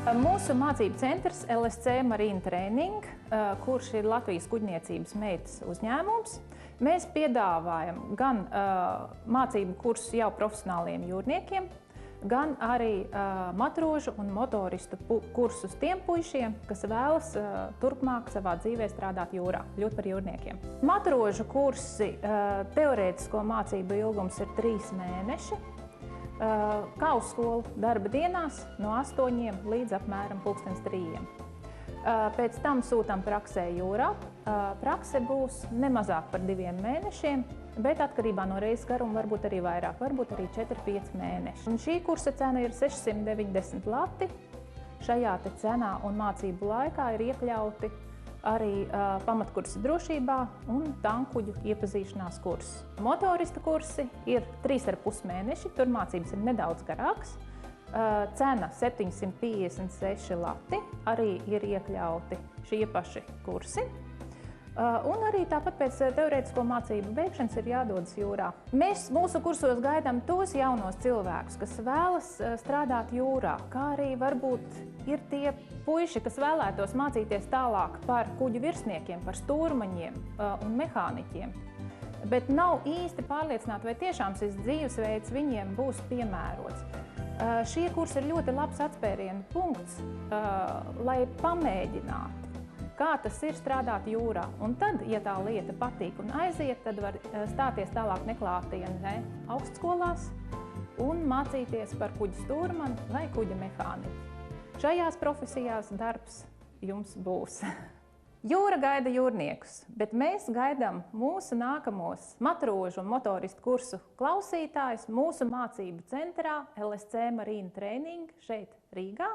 Mūsu mācību centrs LSC Marine Training, kurš ir Latvijas kuģniecības meitas uzņēmums, mēs piedāvājam gan mācību kursus jau profesionāliem jūrniekiem, gan arī matrožu un motoristu kursus tiem puišiem, kas vēlas turpmāk savā dzīvē strādāt jūrā, kļūt par jūrniekiem. Matrožu kursi teorētisko mācību ilgums ir 3 mēneši. Kā uz skolu darba dienās no 8 līdz apmēram 3:00. Pēc tam sūtam praksē jūrā. Prakse būs ne mazāk par 2 mēnešiem, bet atkarībā no reizes garuma varbūt arī vairāk, varbūt arī 4–5 mēneši. Un šī kursa cena ir 690 lati. Šajā te cenā un mācību laikā ir iekļauti arī pamatkursi drošībā un tankuģu iepazīšanās kursi. Motorista kursi ir 3,5 mēneši, tur mācības ir nedaudz garākas. Cena 756 lati, arī ir iekļauti šie paši kursi. Un arī tāpat pēc teorētisko mācību beigšanas ir jādodas jūrā. Mēs mūsu kursos gaidām tos jaunos cilvēkus, kas vēlas strādāt jūrā, kā arī varbūt ir tie puiši, kas vēlētos mācīties tālāk par kuģu virsniekiem, par stūrmaņiem un mehāniķiem, bet nav īsti pārliecināti, vai tiešām šis dzīvesveids viņiem būs piemērots. Šie kursi ir ļoti labs atspērienu punkts, lai pamēģinātu, kā tas ir strādāt jūrā. Un tad, ja tā lieta patīk un aiziet, tad var stāties tālāk neklātienē augstskolās un mācīties par kuģa stūrmani vai kuģa mehāniķi. Šajās profesijās darbs jums būs. Jūra gaida jūrniekus, bet mēs gaidām mūsu nākamos matrožu un motoristu kursu klausītājus mūsu mācību centrā LSC Marine Training šeit Rīgā.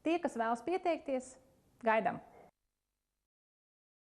Tie, kas vēlas pieteikties, gaidām!